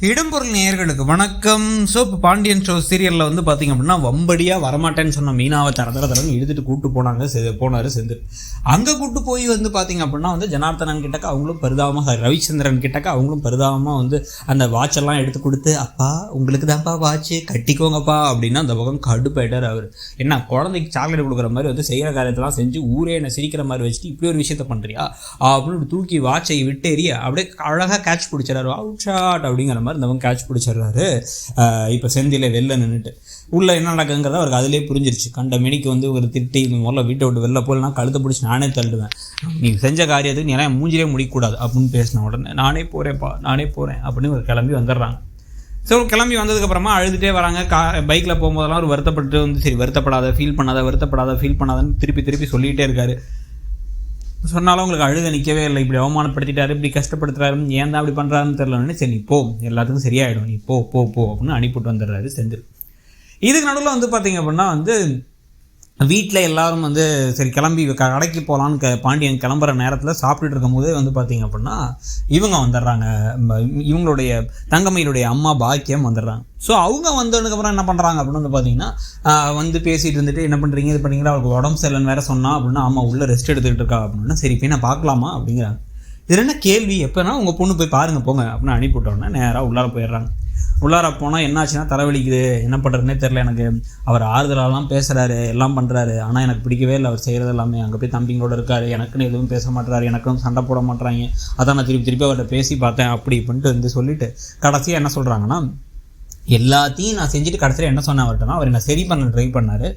இடம்பொருள் நேயர்களுக்கு வணக்கம். ஸோ இப்போ பாண்டியன் ஷோ சீரியலில் வந்து பார்த்திங்க அப்படின்னா வம்படியாக வரமாட்டேன்னு சொன்ன மீனாவை தரன்னு இழுத்துட்டு கூப்பிட்டு போனார் செந்தில். அங்கே கூப்பிட்டு போய் வந்து பார்த்திங்க அப்படின்னா வந்து ஜனார்த்தனன் கிட்டக்க அவங்களும் பரிதாபமாக, ரவிச்சந்திரன் கிட்டக்க அவங்களும் பரிதாபமாக வந்து அந்த வாட்செல்லாம் எடுத்து கொடுத்து, அப்பா உங்களுக்கு தான்ப்பா வாட்சு கட்டிக்கோங்கப்பா அப்படின்னா அந்த பக்கம் கடுப்பாயிட்டார் அவர். என்ன குழந்தைக்கு சாக்லேட் கொடுக்குற மாதிரி வந்து செய்கிற காரியத்தெல்லாம் செஞ்சு ஊரே என்ன சிரிக்கிற மாதிரி வச்சுட்டு இப்படி ஒரு விஷயத்த பண்ணுறியா அப்படின்னு தூக்கி வாட்சை விட்டு எறிய அப்படியே அழகாக கேட்ச் பிடிச்சிடாரு. அவுட் ஷாட் அப்படிங்கிற மாதிரி இந்தவங்க கேட்ச் பிடிச்சிடுறாரு. இப்போ செந்தில வெளில நின்றுட்டு உள்ள என்ன நடக்குங்கிறத அவருக்கு அதிலே புரிஞ்சிருச்சு. கண்ட மெனிக்கு வந்து ஒரு திட்டி முதல்ல வீட்டை விட்டு வெளில போகலன்னா கழுத்தை பிடிச்சி நானே தள்ளுவேன், நீ செஞ்ச காரியத்துக்கு நீ எல்லாம் மூஞ்சிலே முடிக்கக்கூடாது அப்படின்னு பேசின உடனே நானே போகிறேன் அப்படின்னு ஒரு கிளம்பி வந்துடுறாங்க. ஸோ கிளம்பி வந்ததுக்கப்புறமா அழுதுகிட்டே வராங்க. பைக்கில் போகும்போதெல்லாம் ஒரு வருத்தப்பட்டு வந்து சரி வருத்தப்படாத ஃபீல் பண்ணாதன்னு திருப்பி சொல்லிகிட்டே இருக்காரு. சொன்னாலும் உங்களுக்கு அழுத நிற்கவே இல்லை, இப்படி அவமானப்படுத்திட்டாரு, இப்படி கஷ்டப்படுத்துறாரு, ஏன் தான் அப்படி பண்ணுறாருன்னு தெரியலன்னு, சரி நீ போ எல்லாத்துக்கும் சரியாயிடும், நீ போ அப்படின்னு அனுப்பிவிட்டு வந்துடுறாரு செந்தில். இதுக்கு நடுவில் வந்து பார்த்திங்க அப்படின்னா வந்து வீட்டில் எல்லோரும் வந்து சரி கிளம்பி கடைக்கு போகலான்னு பாண்டியன் கிளம்புற நேரத்தில் சாப்பிட்டுட்டு இருக்கும் போதே வந்து பார்த்திங்க அப்படின்னா இவங்க வந்துடுறாங்க, இவங்களுடைய தங்கமையிலுடைய அம்மா பாக்கியம் வந்துடுறாங்க. ஸோ அவங்க வந்ததுக்கப்புறம் என்ன பண்ணுறாங்க அப்படின்னு வந்து பார்த்திங்கன்னா வந்து பேசிகிட்டு இருந்துட்டு என்ன பண்ணுறீங்க இது பண்ணிங்கன்னா அவருக்கு உடம்பு சரியில்லைன்னு வேறு சொன்னால் அப்படின்னா அம்மா உள்ளே ரெஸ்ட் எடுத்துக்கிட்டு இருக்கா அப்படின்னா சரி போய் நான் பார்க்கலாமா அப்படிங்கிறாங்க. இது என்ன கேள்வி, எப்போனா உங்கள் பொண்ணு போய் பாருங்கள் போங்க அப்படின்னு அனுப்பிவிட்டோன்னே நேராக உள்ளார போயிடுறாங்க. உள்ளார போனால் என்னாச்சுன்னா தலைவலிக்குது, என்ன பண்ணுறதுனே தெரில எனக்கு, அவர் ஆறுதலாலாம் பேசுகிறாரு எல்லாம் பண்ணுறாரு, ஆனால் எனக்கு பிடிக்கவே இல்லை அவர் செய்கிறது எல்லாமே. அங்கே போய் தம்பிங்களோட இருக்கார், எனக்குன்னு எதுவும் பேச மாட்டுறாரு, எனக்கும் சண்டை போட மாட்டுறாங்க, அதான் நான் திருப்பி அவர்கிட்ட பேசி பார்த்தேன் அப்படி இப்படின்ட்டு வந்து சொல்லிவிட்டு கடைசியாக என்ன சொல்கிறாங்கன்னா எல்லாத்தையும் நான் செஞ்சுட்டு கடைசியில் என்ன சொன்னேன் அவர்கிட்டனா அவர் என்ன சரி பண்ண ட்ரை பண்ணார்,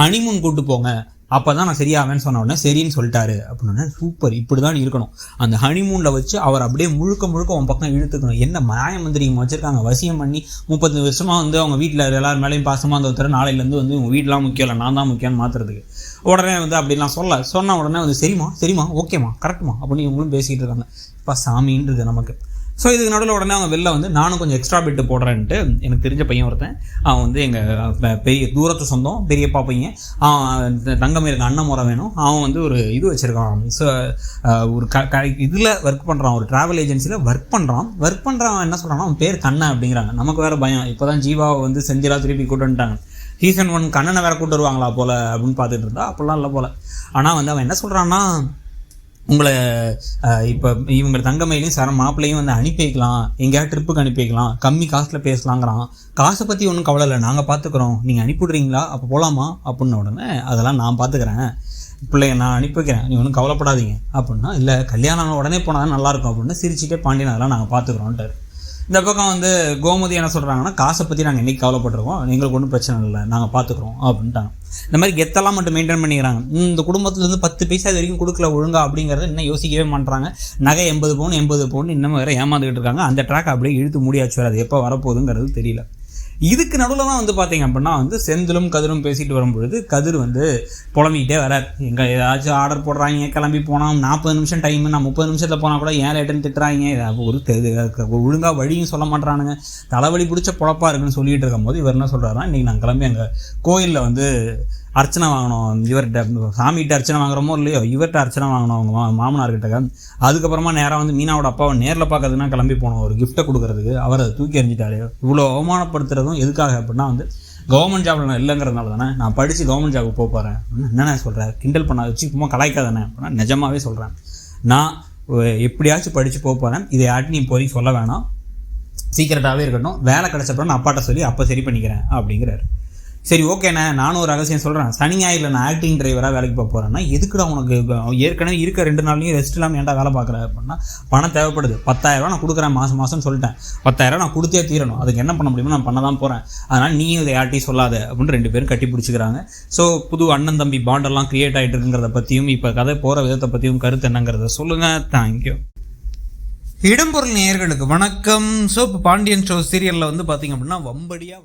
ஹனிமூன் கூப்பிட்டு போங்க அப்போ தான் நான் சரியாவேன்னு சொன்ன உடனே சரின்னு சொல்லிட்டாரு அப்படின்னா சூப்பர், இப்படி தான் இருக்கணும். அந்த ஹனிமூனில் வச்சு அவர் அப்படியே முழுக்க உன் பக்கம் இழுத்துக்கணும். என்ன மாயமந்திரிங்க வச்சுருக்காங்க, வசியம் பண்ணி 30 வருஷமாக வந்து அவங்க வீட்டில் எல்லாரும் மேலேயும் பாசமாக அந்த ஒருத்தர் நாளையிலேருந்து வந்து உங்கள் வீட்டெலாம் முக்கியம் இல்லை நான் தான் முக்கியம்னு மாற்றுறதுக்கு உடனே வந்து அப்படிலாம் சொன்ன உடனே வந்து சரிம்மா ஓகேம்மா கரெக்டுமா அப்படின்னு இவங்களும் பேசிகிட்டு இருக்காங்க. இப்போ சாமின்றது நமக்கு. ஸோ இதுக்கு நடுவில் உடனே அவங்க வெளில வந்து நானும் கொஞ்சம் எக்ஸ்ட்ரா பிட்டு போடுறேன்ட்டு எனக்கு தெரிஞ்ச பையன் ஒருத்தன், அவன் வந்து எங்கள் பெரிய தூரத்து சொந்தம் பெரியப்பா பையன், அவன் தங்கமே இருக்க அண்ணன் முறை வேணும், அவன் வந்து ஒரு இது வச்சுருக்கான். ஸோ ஒரு இதில் ஒர்க் பண்ணுறான், ஒரு ட்ராவல் ஏஜென்சியில் ஒர்க் பண்ணுறான். என்ன சொல்கிறான்னா அவன் பேர் கண்ணன் அப்படிங்கிறாங்க. நமக்கு வேறு பயம், இப்போ தான் ஜீவாவை வந்து செந்திலா திருப்பி கூட்டு வந்துட்டாங்க. சீசன் 1 கண்ணனை வேறு கூட்டு வருவாங்களா போல் அப்படின்னு பார்த்துட்டு இருந்தா அப்படிலாம் இல்லை போல். ஆனால் வந்து அவன் என்ன சொல்கிறான்னா உங்களை இப்போ இவங்க தங்கமையிலையும் மாப்பிள்ளையும் வந்து அனுப்பி வைக்கலாம், எங்கேயாவது ட்ரிப்புக்கு அனுப்பி வைக்கலாம், கம்மி காசில் பேசலாங்கிறான். காசை பற்றி ஒன்றும் கவலை இல்லை, நாங்கள் பார்த்துக்குறோம், நீங்கள் அனுப்பிவிட்றீங்களா அப்போ போகலாமா அப்படின்ன உடனே அதெல்லாம் நான் பார்த்துக்கிறேன், பிள்ளைய நான் அனுப்பி வைக்கிறேன், நீ ஒன்றும் கவலைப்படாதீங்க அப்படின்னா இல்லை கல்யாணம் உடனே போனால் தான் நல்லாயிருக்கும் அப்படின்னு சிரிச்சிட்டே பாண்டியன் அதெல்லாம் நாங்கள் பார்த்துக்குறோன்ட்டார். இந்த பக்கம் வந்து கோமதி என்ன சொல்கிறாங்கன்னா காசை பற்றி நாங்கள் என்றைக்கு கவலைப்பட்டுருக்கோம், எங்களுக்கு ஒன்றும் பிரச்சனை இல்லை நாங்கள் பார்த்துக்குறோம் அப்படின்ட்டாங்க. இந்த மாதிரி கெத்தெல்லாம் மட்டும் மெயின்டைன் பண்ணிக்கிறாங்க. இந்த குடும்பத்துலேருந்து 10 பைசா இது வரைக்கும் கொடுக்கல ஒழுங்கா அப்படிங்கிறத இன்னும் யோசிக்கவே மாட்டாங்க. நகை 80 பவுன் இன்னும் வேறு ஏமாந்துக்கிட்டு இருக்காங்க. அந்த ட்ராக் அப்படியே இழுத்து மூடியாச்சு, வராது எப்போ வரப்போகுதுங்கிறது தெரியல. இதுக்கு நடுவில் தான் வந்து பார்த்திங்க அப்படின்னா வந்து செந்திலும் கதிரும் பேசிட்டு வரும்பொழுது கதிர் வந்து புலம்பிக்கிட்டே வரார். எங்கே ஏதாச்சும் ஆர்டர் போடுறாங்க, கிளம்பி போனால் 40 நிமிஷம் டைமு, நான் 30 நிமிஷத்தில் போனால் கூட ஏன் லேட்டுன்னு திட்டுறாங்க, ஒரு ஒழுங்காக வழியும் சொல்ல மாட்டானுங்க, தலைவலி பிடிச்ச பொழப்பாக இருக்குன்னு சொல்லிட்டு இருக்கும்போது இவர் என்ன சொல்கிறாருன்னா இன்றைக்கி நாங்கள் கிளம்பி அங்கே கோயிலில் வந்து அர்ச்சனை வாங்கணும், இவர்கிட்ட சாமிகிட்ட அர்ச்சனை வாங்குறோமோ இல்லையோ இவர்கிட்ட அர்ச்சனை வாங்கணும் அவங்க மாமனார்கிட்ட. அதுக்கப்புறமா நேராக வந்து மீனாவோட அப்பாவை நேரில் பார்க்கறதுனா கிளம்பி போனோம், ஒரு கிஃப்ட்டை கொடுக்குறதுக்கு. அவர் அதை தூக்கி எறிஞ்சிட்டாரு. இவ்வளோ அவமானப்படுத்துறதும் எதுக்காக அப்படின்னா வந்து கவர்மெண்ட் ஜாபில் நான் இல்லைங்கிறதுனால தானே, நான் படித்து கவர்மெண்ட் ஜாபுக்கு போகிறேன் என்னென்ன சொல்கிறேன், கிண்டல் பண்ண வச்சு சும்மா கலாய்க்காதானே அப்படின்னா நிஜமாகவே சொல்கிறேன், நான் எப்படியாச்சும் படித்து போகிறேன், இதை யார்ட்டு நீ போய் சொல்ல வேணாம், சீக்கிரட்டாகவே இருக்கட்டும், வேலை கிடச்சப்பறம் நான் அப்பாட்ட சொல்லி அப்போ சரி பண்ணிக்கிறேன் அப்படிங்கிறாரு. சரி ஓகேண்ணே, நானும் ஒரு ரகசியம் சொல்கிறேன், சனி ஞாயிறில் நான் ஆக்டிங் டிரைவராக வேலைக்கு போகிறேன்னா எதுக்குடா உனக்கு ஏற்கனவே இருக்க 2 நாள்லையும் ரெஸ்ட் இல்லாமல் ஏன்டா வேலை பார்க்குற அப்படின்னா பணம் தேவைப்படுது, 10,000 நான் கொடுக்குறேன் மாதம் சொல்லிட்டேன், 10,000 நான் கொடுத்தே தீரணும், அதுக்கு என்ன பண்ண முடியுமோ நான் பண்ண தான் போகிறேன், அதனால் நீயும் இதை யார்ட்டையும் சொல்லாத அப்படின்னு 2 பேரும் கட்டி பிடிச்சிக்கிறாங்க. ஸோ புது அண்ணன் தம்பி பாண்டெல்லாம் க்ரியேட் ஆகிட்டு இருக்குங்கிறத பற்றியும் இப்போ கதை போகிற விதத்தை பற்றியும் கருத்து என்னங்கிறத சொல்லுங்கள். தேங்க்யூ. இடம்பொருள் நேயர்களுக்கு வணக்கம். ஸோ இப்போ பாண்டியன் ஷோ சீரியலில் வந்து பார்த்திங்க அப்படின்னா வம்படியாக